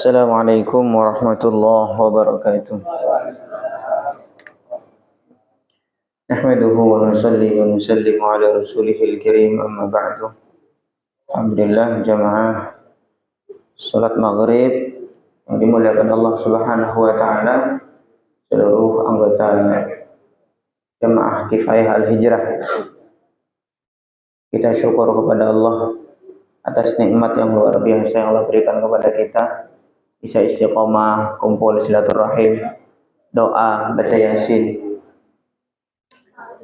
Assalamualaikum warahmatullahi wabarakatuh. Nahmaduhu wa nusalli wa nusallimu ala rasulihil karim amma ba'du. Alhamdulillah jamaah salat maghrib yang dimuliakan Allah Subhanahu wa taala, seluruh anggota jamaah kifayah al-hijrah. Kita syukur kepada Allah atas nikmat yang luar biasa yang Allah berikan kepada kita. Bisa istiqomah, kumpul silaturahim, doa, baca yasin.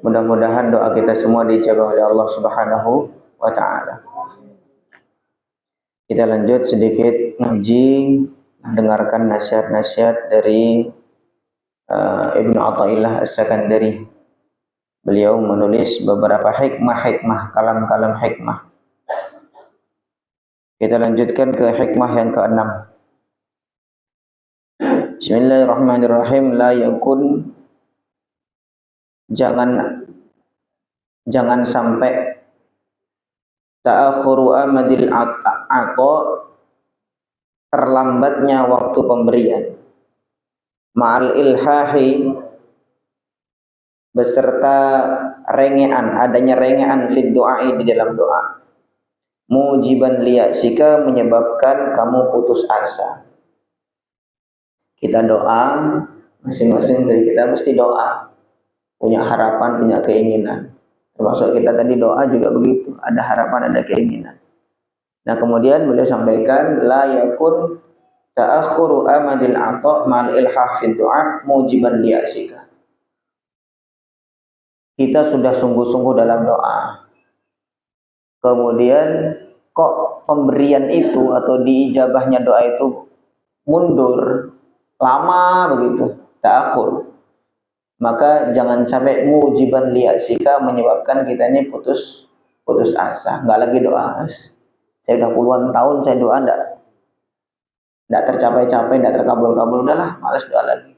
Mudah-mudahan doa kita semua dijabah oleh Allah Subhanahu wa taala. Kita lanjut sedikit ngaji, mendengarkan nasihat-nasihat dari Ibnu Athaillah As-Sakandari. Beliau menulis beberapa hikmah-hikmah, kalam-kalam hikmah. Kita lanjutkan ke hikmah yang ke-6. Bismillahirrahmanirrahim. La yakun, jangan sampai ta'akhuru amadil ato, terlambatnya waktu pemberian, ma'al ilhahi, beserta rengean, adanya rengean fid du'ai, di dalam doa, mujiban liyasika, menyebabkan kamu putus asa. Kita doa, masing-masing dari kita mesti doa, punya harapan, punya keinginan. Termasuk kita tadi doa juga begitu, ada harapan, ada keinginan. Nah kemudian beliau sampaikan, la yakun ta'akhuru amadil ato' mal ilhah fid du'a mujiban liyasika. Kita sudah sungguh-sungguh dalam doa, kemudian kok pemberian itu atau diijabahnya doa itu mundur, lama begitu, ta'akhur, maka jangan sampai mujiban liyasika, menyebabkan kita ini putus asa, nggak lagi doa. Saya udah puluhan tahun saya doa, nggak tercapai-capai, nggak terkabul-kabul, udahlah malas doa lagi.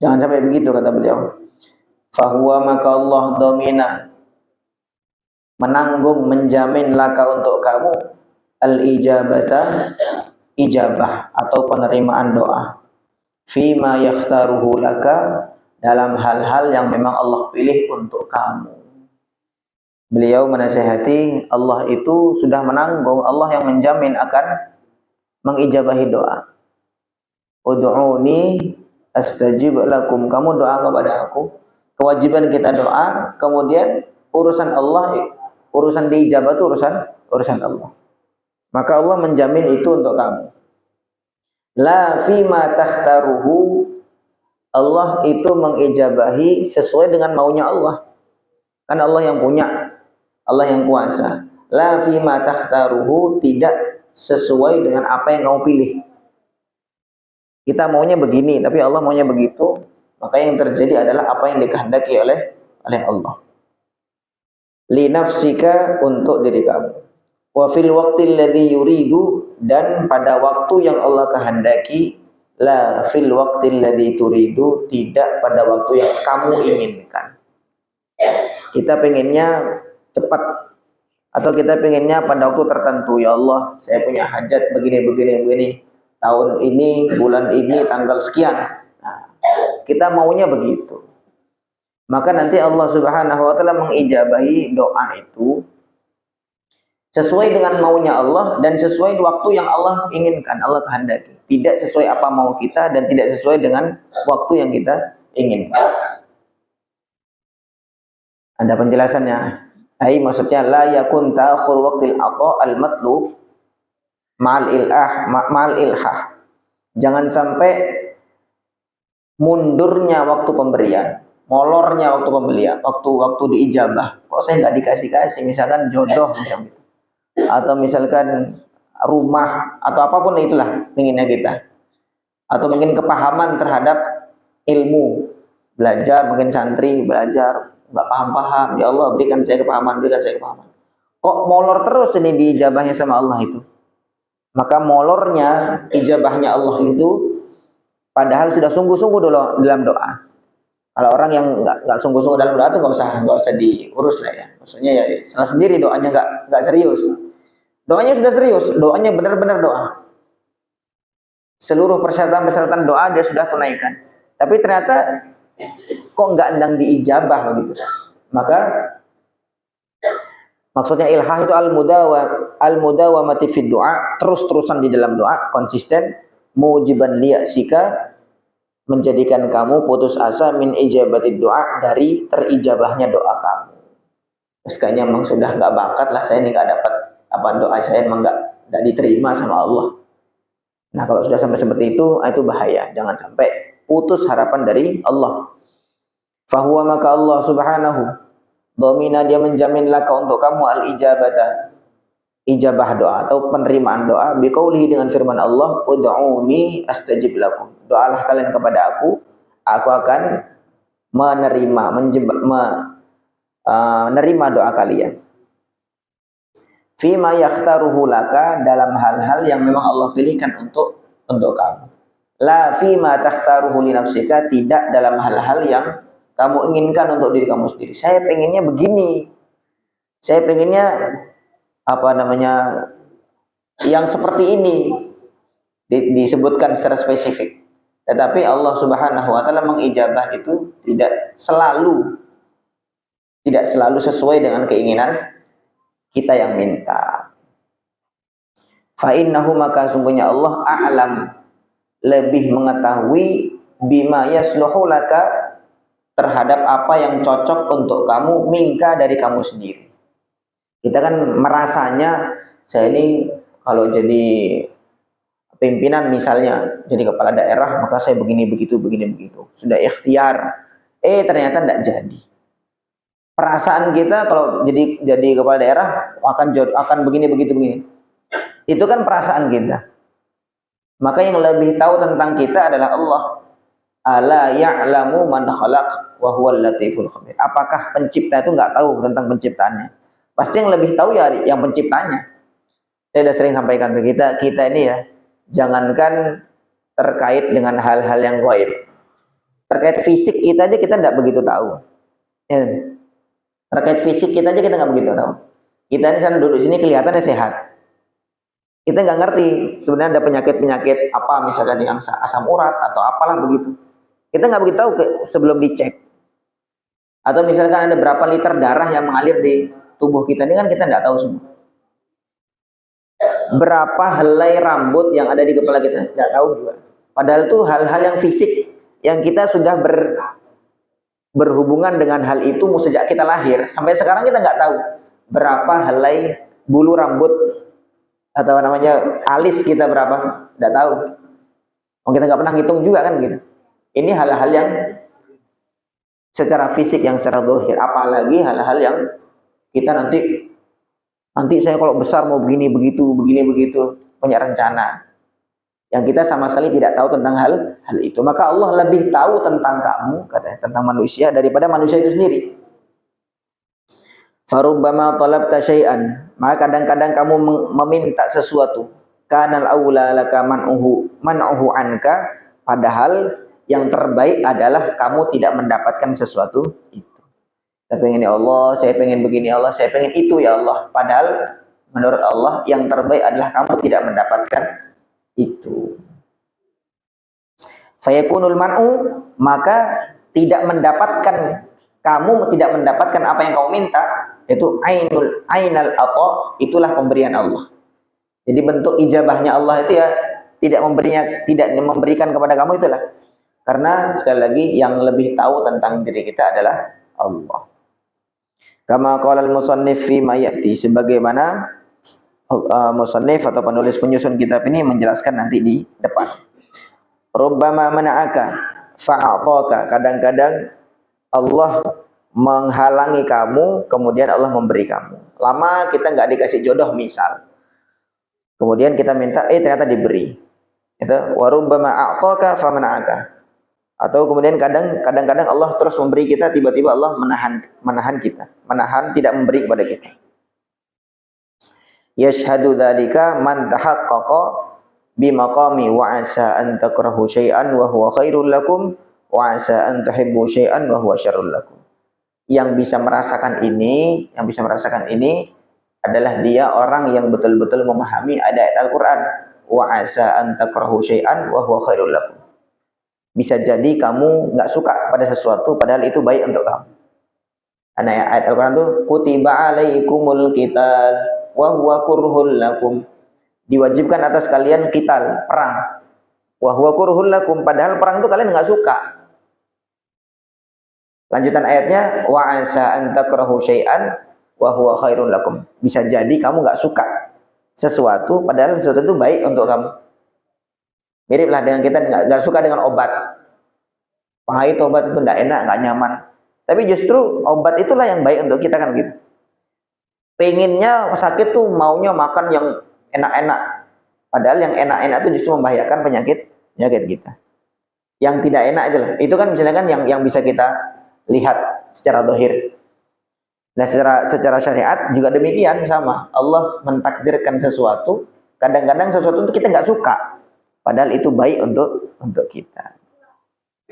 Jangan sampai begitu, kata beliau. Fahuwa, maka Allah domina, menanggung, menjamin, laka, untuk kamu, al-ijabata, ijabah atau penerimaan doa, fima yakhtaruhu laka, dalam hal-hal yang memang Allah pilih untuk kamu. Beliau menasihati, Allah itu sudah menanggung, Allah yang menjamin akan mengijabahi doa. Ud'uni astajib lakum, kamu doa kepada aku. Kewajiban kita doa, kemudian urusan Allah, urusan diijabah itu urusan Allah. Maka Allah menjamin itu untuk kamu. La fima takhtaruhu, Allah itu mengijabahi sesuai dengan maunya Allah. Kan Allah yang punya, Allah yang kuasa. La fima takhtaruhu, tidak sesuai dengan apa yang kamu pilih. Kita maunya begini, tapi Allah maunya begitu. Maka yang terjadi adalah apa yang dikehendaki oleh Allah. Li nafsika, untuk diri kamu. Wa fil waqtil ladzi yuridu, dan pada waktu yang Allah kehendaki. La fil waqtil ladzi turidu, tidak pada waktu yang kamu inginkan. Kita pengennya cepat, atau kita pengennya pada waktu tertentu. Ya Allah, saya punya hajat begini, tahun ini, bulan ini, tanggal sekian. Nah, kita maunya begitu. Maka nanti Allah Subhanahu wa taala mengijabahi doa itu sesuai dengan maunya Allah dan sesuai waktu yang Allah inginkan, Allah kehendaki. Tidak sesuai apa mau kita dan tidak sesuai dengan waktu yang kita inginkan. Ada penjelasannya. Maksudnya la yakun ta'khur waqtil ata al-matlub ma'al ilhah. Jangan sampai mundurnya waktu pemberian, molornya waktu pemberian, waktu diijabah. Kok saya nggak dikasih, misalkan jodoh macam gitu. Atau misalkan rumah atau apapun itulah inginnya kita, atau mungkin kepahaman terhadap ilmu, belajar, mungkin santri belajar nggak paham, ya Allah berikan saya kepahaman. Kok molor terus ini diijabahnya sama Allah itu? Maka molornya ijabahnya Allah itu padahal sudah sungguh-sungguh dulu dalam doa. Kalau orang yang nggak sungguh-sungguh dalam doa itu nggak usah diurus lah ya. Maksudnya ya salah sendiri, doanya nggak serius. Doanya sudah serius, doanya benar-benar doa. seluruh persyaratan-persyaratan doa dia sudah tunaikan. Tapi ternyata kok nggak endang diijabah begitu. Maka maksudnya ilhah itu al-mudawamati fid doa, terus-terusan di dalam doa, konsisten, mujiban liyasika, menjadikan kamu putus asa min ijabatid doa, dari terijabahnya doa kamu. Terus kayaknya memang sudah nggak bakat lah, saya ini nggak dapat apa, doa saya memang nggak diterima sama Allah. Nah kalau sudah sampai seperti itu bahaya, jangan sampai putus harapan dari Allah. Fahuwa, maka Allah subhanahu domina, dia menjamin laka untuk kamu al-ijabata, ijabah doa atau penerimaan doa, biqaulihi, dengan firman Allah, ud'uni astajib lakum, doalah kalian kepada aku akan menerima, menerima doa kalian. Fima yakhtaruhu laka, dalam hal-hal yang memang Allah pilihkan untuk kamu. La fima takhtaruhu li nafsika, tidak dalam hal-hal yang kamu inginkan untuk diri kamu sendiri. Saya pengennya begini, saya pengennya apa namanya, yang seperti ini, disebutkan secara spesifik. Tetapi Allah Subhanahu wa taala mengijabah itu tidak selalu sesuai dengan keinginan kita yang minta. Fa innahu, maka sungguhnya Allah a'lam, lebih mengetahui, bima yasluhu laka, terhadap apa yang cocok untuk kamu, minka, dari kamu sendiri. Kita kan merasanya, saya ini kalau jadi pimpinan misalnya, jadi kepala daerah, maka saya begini begitu, sudah ikhtiar, ternyata tidak jadi. Perasaan kita kalau jadi kepala daerah akan begini begitu. Itu kan perasaan kita. Maka yang lebih tahu tentang kita adalah Allah. Ala ya'lamu man khalaq wa huwal latiful khabir. Apakah pencipta itu nggak tahu tentang penciptaannya? Pasti yang lebih tahu ya yang penciptanya. Saya sudah sering sampaikan ke kita ini ya, jangankan terkait dengan hal-hal yang gaib. Terkait fisik kita aja kita tidak begitu tahu. Ya. Terkait fisik kita aja kita nggak begitu tahu. Kita ini sana duduk sini kelihatannya sehat. Kita nggak ngerti sebenarnya ada penyakit apa, misalkan yang asam urat atau apalah begitu. Kita nggak begitu tahu sebelum dicek. Atau misalkan ada berapa liter darah yang mengalir di tubuh kita, ini kan kita nggak tahu semua. Berapa helai rambut yang ada di kepala kita, nggak tahu juga. Padahal itu hal-hal yang fisik yang kita sudah berhubungan dengan hal itu sejak kita lahir sampai sekarang, kita nggak tahu berapa helai bulu rambut atau namanya alis kita berapa, nggak tahu. Kita nggak pernah ngitung juga kan gitu. Ini hal-hal yang secara fisik, yang secara zahir, apalagi hal-hal yang kita nanti saya kalau besar mau begini begitu, punya rencana yang kita sama sekali tidak tahu tentang hal itu. Maka Allah lebih tahu tentang kamu, katanya, tentang manusia daripada manusia itu sendiri. Farubbama talabta syai'an, maka kadang-kadang kamu meminta sesuatu, kanal aula laka man'uhu anka, padahal yang terbaik adalah kamu tidak mendapatkan sesuatu itu. Saya pengen ya Allah, saya pengen begini Allah, saya pengen itu ya Allah, padahal menurut Allah yang terbaik adalah kamu tidak mendapatkan itu. Fayakunul man'u, maka kamu tidak mendapatkan apa yang kamu minta, itu ainal atha, itulah pemberian Allah. Jadi bentuk ijabahnya Allah itu ya tidak memberikan kepada kamu, itulah. Karena sekali lagi yang lebih tahu tentang diri kita adalah Allah. Kama qala al-musannif fi ma ya'ti, sebagaimana musannif atau penulis penyusun kitab ini menjelaskan nanti di depan. Rubbama mana'aka fa'ataka, kadang-kadang Allah menghalangi kamu, kemudian Allah memberi kamu. Lama kita nggak dikasih jodoh misal, kemudian kita minta, ternyata diberi. Itu warubbama a'taka fa mana'aka. Atau kemudian kadang-kadang Allah terus memberi kita, tiba-tiba Allah menahan kita, tidak memberi kepada kita. Yashhadu dzalika man tahaqqaqa bimaqami wa asa an takrahu syai'an wa huwa khairul lakum wa asa an tuhibbu syai'an wa huwa syarrul lakum. Yang bisa merasakan ini adalah dia orang yang betul-betul memahami ayat Al-Qur'an. wa asa an takrahu syai'an wa huwa khairul lakum. Bisa jadi kamu nggak suka pada sesuatu padahal itu baik untuk kamu. Karena ayat Al-Quran itu kutiba alaikumul qital wa huwa kurhul lakum. Diwajibkan atas kalian qital, perang. Wa huwa kurhul lakum, padahal perang itu kalian nggak suka. Lanjutan ayatnya wa asa an takrahu syai'an wa huwa khairul lakum. Bisa jadi kamu nggak suka sesuatu padahal sesuatu itu baik untuk kamu. Miriplah dengan kita nggak suka dengan obat. Pahit obat itu nggak enak, nggak nyaman. Tapi justru obat itulah yang baik untuk kita kan gitu. Pengennya sakit tuh maunya makan yang enak-enak. Padahal yang enak-enak itu justru membahayakan penyakit kita. Yang tidak enak itu lah. Itu kan misalnya kan yang bisa kita lihat secara zahir. Nah, secara syariat juga demikian sama. Allah mentakdirkan sesuatu, kadang-kadang sesuatu itu kita nggak suka. Padahal itu baik untuk kita.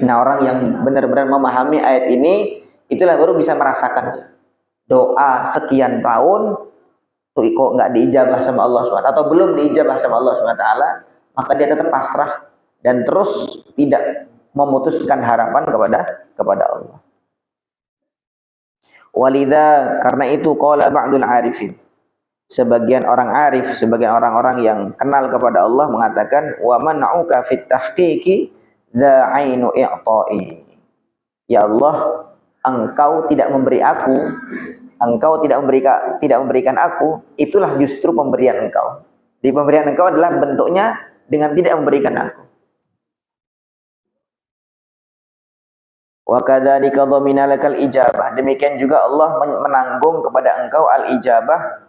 Nah, orang yang benar-benar memahami ayat ini, itulah baru bisa merasakan doa sekian tahun tuh kok nggak diijabah sama Allah SWT atau belum diijabah sama Allah SWT, maka dia tetap pasrah dan terus tidak memutuskan harapan kepada Allah. Walidha, karena itu qala ba'dul arifin, sebagian orang arif, sebagian orang-orang yang kenal kepada Allah mengatakan wa man'uka fit tahqiqi dza ainu i'ta'i. Ya Allah, engkau tidak memberi aku, engkau tidak memberikan aku, itulah justru pemberian engkau. Di pemberian engkau adalah bentuknya dengan tidak memberikan aku. Wa kadzalika dhamina lakal ijabah. Demikian juga Allah menanggung kepada engkau al-ijabah,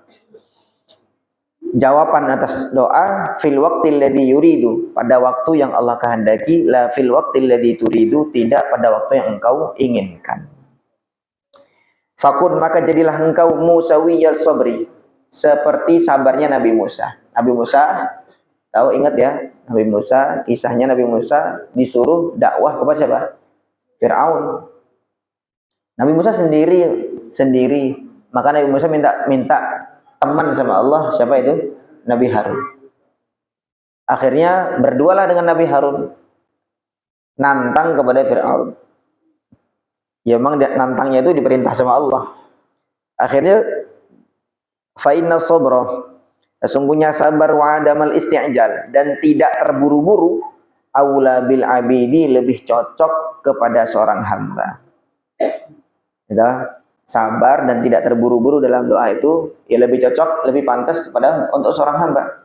jawaban atas doa, fil waqtil ladzi yuridu, pada waktu yang Allah kehendaki, la fil waqtil ladzi turidu, tidak pada waktu yang engkau inginkan. Fakun, maka jadilah engkau musawiyal sabri, seperti sabarnya Nabi Musa. Nabi Musa, tahu, ingat ya, Nabi Musa, kisahnya Nabi Musa disuruh dakwah kepada siapa? Fir'aun. Nabi Musa sendiri, maka Nabi Musa minta teman sama Allah, siapa itu? Nabi Harun. Akhirnya berdualah dengan Nabi Harun, nantang kepada Fir'aun. Ya memang nantangnya itu diperintah sama Allah. Akhirnya fa inna sabra, sesungguhnya sabar, wa adamal isti'jal, dan tidak terburu-buru, aula bil abidi, lebih cocok kepada seorang hamba. Ya, sabar dan tidak terburu-buru dalam doa itu ya lebih cocok, lebih pantas untuk seorang hamba.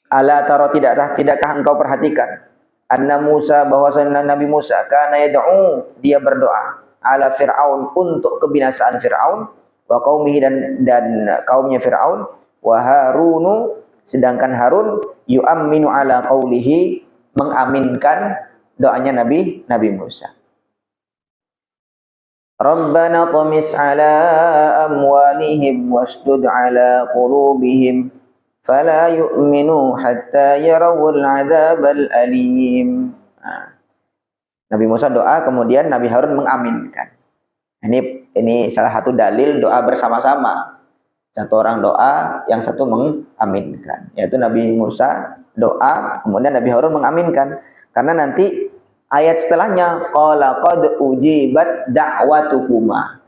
Ala taro, tidakkah engkau perhatikan anna Musa, bahwasanya Nabi Musa kana yad'u, dia berdoa, ala Fir'aun, untuk kebinasaan Fir'aun, wa qaumihi, dan kaumnya Fir'aun, wa Harunu, sedangkan Harun yu'amminu ala qaulihi, mengaminkan doanya Nabi Musa. Rabbana tamis ala amwalihim wasdud ala qulubihim fala yu'minu hatta yarawul adzabal alim. Nabi Musa doa, kemudian Nabi Harun mengaminkan. Ini salah satu dalil doa bersama-sama. Satu orang doa, yang satu mengaminkan. Yaitu Nabi Musa doa, kemudian Nabi Harun mengaminkan. Karena nanti ayat setelahnya qala qad ujibat da'watukuma,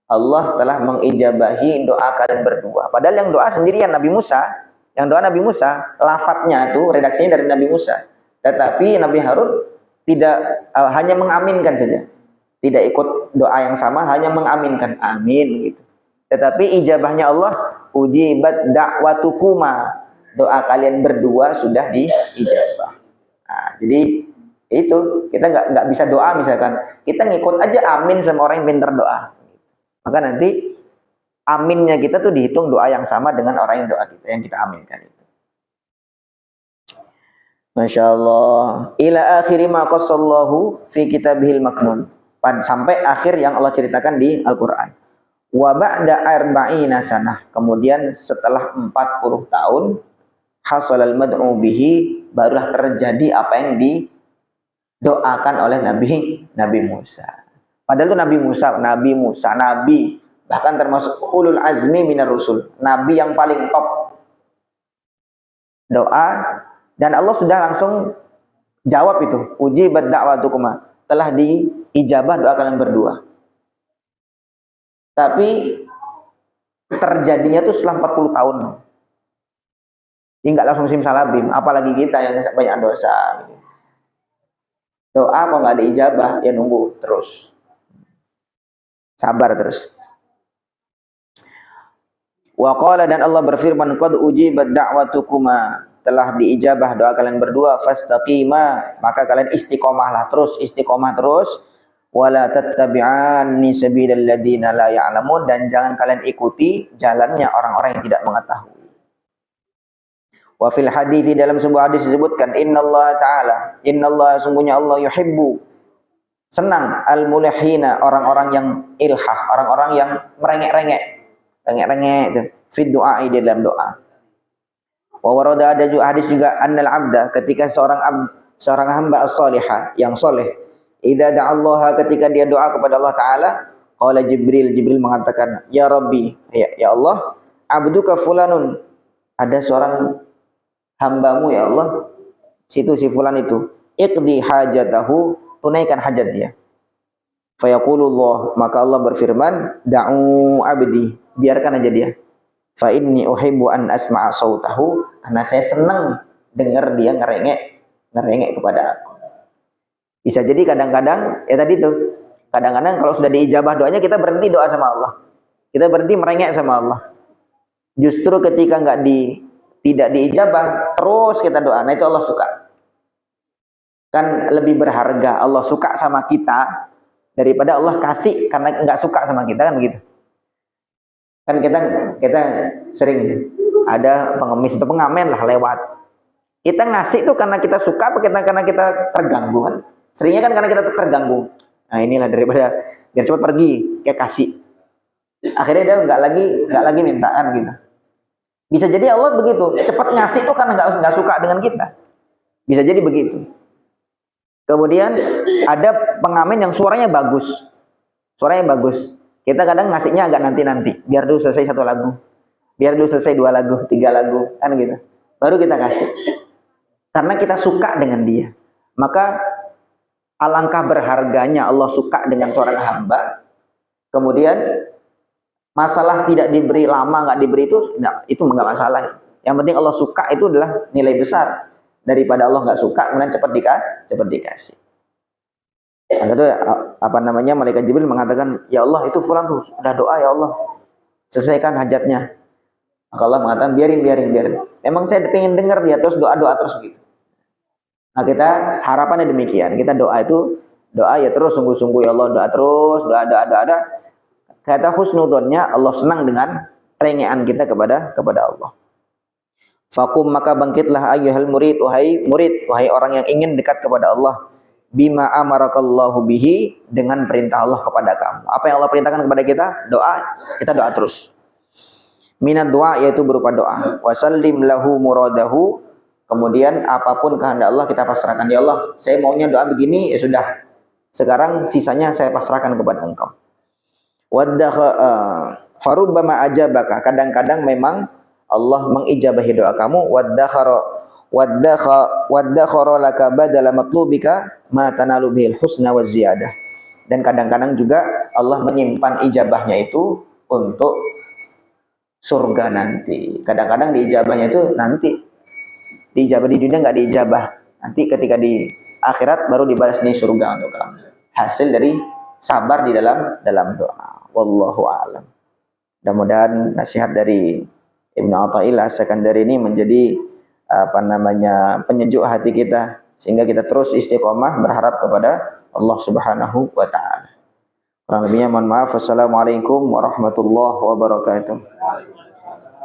Allah telah mengijabahi doa kalian berdua. Padahal yang doa sendirian Nabi Musa, lafadznya itu redaksinya dari Nabi Musa. Tetapi Nabi Harun tidak hanya mengaminkan saja. Tidak ikut doa yang sama, hanya mengaminkan amin gitu. Tetapi ijabahnya Allah, ujibat da'watukuma, doa kalian berdua sudah diijabah. Nah, jadi itu kita nggak bisa doa misalkan kita ngikut aja amin sama orang yang pintar doa, maka nanti aminnya kita tuh dihitung doa yang sama dengan orang yang doa kita yang kita aminkan itu. Masya Allah. Ila akhiri ma qassallahu fi kitabihil maknun, sampai akhir yang Allah ceritakan di Al-Quran. Wa ba'da arba'ina sanah, kemudian setelah 40 tahun, hasalal mad'u bihi, barulah terjadi apa yang didoakan oleh Nabi Musa. Padahal itu Nabi Musa, bahkan termasuk ulul azmi minar rusul, nabi yang paling top doa dan Allah sudah langsung jawab itu. Ujibat da'watukuma, telah diijabah doa kalian berdua. Tapi terjadinya tuh setelah 40 tahun. Ini nggak langsung simsalabim, apalagi kita yang banyak dosa. Doa kok nggak diijabah, ya nunggu terus. Sabar terus. Wa qala, dan Allah berfirman, qad ujibat da'watukuma, telah diijabah doa kalian berdua, fastaqima, maka kalian istiqomahlah terus, istiqomah terus, wala tattabi'anni sabilal ladzina la ya'lamun, dan jangan kalian ikuti jalannya orang-orang yang tidak mengetahui. Wa fil hadits, dalam sebuah hadis disebutkan, innallaha ta'ala, innallaha, sungguhnya Allah, yuhibbu, senang, al-mulihina, orang-orang yang ilhah, orang-orang yang merengek-rengek itu fi du'a, di dalam doa. Wa warada, ada juga hadis juga, annal abda, ketika seorang hamba as-salihah yang soleh, idza da'allaha, ketika dia doa kepada Allah Ta'ala, qala Jibril mengatakan, ya Rabbi, ya Allah, abduka fulanun, ada seorang hambamu ya Allah, si fulan itu, iqdi hajatahu, tunaikan hajat dia. Fayaqulullah, maka Allah berfirman, da'u abdi, biarkan aja dia. Fa inni uhibbu an asma'a sautahu, karena saya senang dengar dia ngerengek kepada aku. Bisa jadi kadang-kadang ya tadi tuh, kadang-kadang kalau sudah diijabah doanya kita berhenti doa sama Allah. Kita berhenti merengek sama Allah. Justru ketika tidak diijabah terus kita doa, nah itu Allah suka. Kan lebih berharga Allah suka sama kita daripada Allah kasih karena nggak suka sama kita, kan begitu. Kan kita sering ada pengemis atau pengamen lah lewat. Kita ngasih itu karena kita suka apa karena kita terganggu kan? Seringnya kan karena kita terganggu. Nah inilah, daripada biar cepat pergi, kayak kasih. Akhirnya dia nggak lagi mintaan gitu. Bisa jadi Allah begitu, cepat ngasih itu karena nggak suka dengan kita. Bisa jadi begitu. Kemudian ada pengamen yang suaranya bagus. Kita kadang ngasihnya agak nanti-nanti, biar dulu selesai 1 lagu, biar dulu selesai 2 lagu, 3 lagu, kan gitu. Baru kita kasih. Karena kita suka dengan dia. Maka alangkah berharganya Allah suka dengan seorang hamba. Kemudian masalah tidak diberi lama, nggak diberi itu nggak masalah. Yang penting Allah suka itu adalah nilai besar daripada Allah nggak suka kemudian cepat dikasih. Nah, itu malaikat Jibril mengatakan, ya Allah, itu fulan tuh sudah doa, ya Allah, selesaikan hajatnya. Maka Allah mengatakan, biarin. Memang saya pengen dengar dia terus doa terus gitu. Nah, kita harapannya demikian. Kita doa ya terus sungguh-sungguh, ya Allah, doa terus, doa. Kata husnudzonnya, Allah senang dengan rengean kita kepada Allah. Fakum, maka bangkitlah ayyuhal murid, wahai orang yang ingin dekat kepada Allah. Bima amarakallahu bihi, dengan perintah Allah kepada kamu. Apa yang Allah perintahkan kepada kita? Doa, kita doa terus. Minat doa, yaitu berupa doa. Wasallim lahu muradahu, kemudian apapun kehendak Allah kita pasrahkan. Ya Allah, saya maunya doa begini, ya sudah. Sekarang sisanya saya pasrahkan kepada Engkau. Farubbama ajabaka, kadang-kadang memang Allah mengijabahi doa kamu. Waddakhara laka badala matlubika ma tanalu bihil husna wa ziyadah. Dan kadang-kadang juga Allah menyimpan ijabahnya itu untuk surga nanti. Kadang-kadang diijabahnya itu nanti. Diijabah di dunia nggak diijabah. Nanti ketika di akhirat baru dibalas di surga untuk kamu. Hasil dari sabar di dalam doa. Wallahu a'lam. Mudah-mudahan nasihat dari Ibnu Athaillah As-Sakandari ini menjadi penyejuk hati kita, sehingga kita terus istiqomah berharap kepada Allah Subhanahu wa taala. Kurang lebihnya mohon maaf. Wassalamualaikum warahmatullahi wabarakatuh.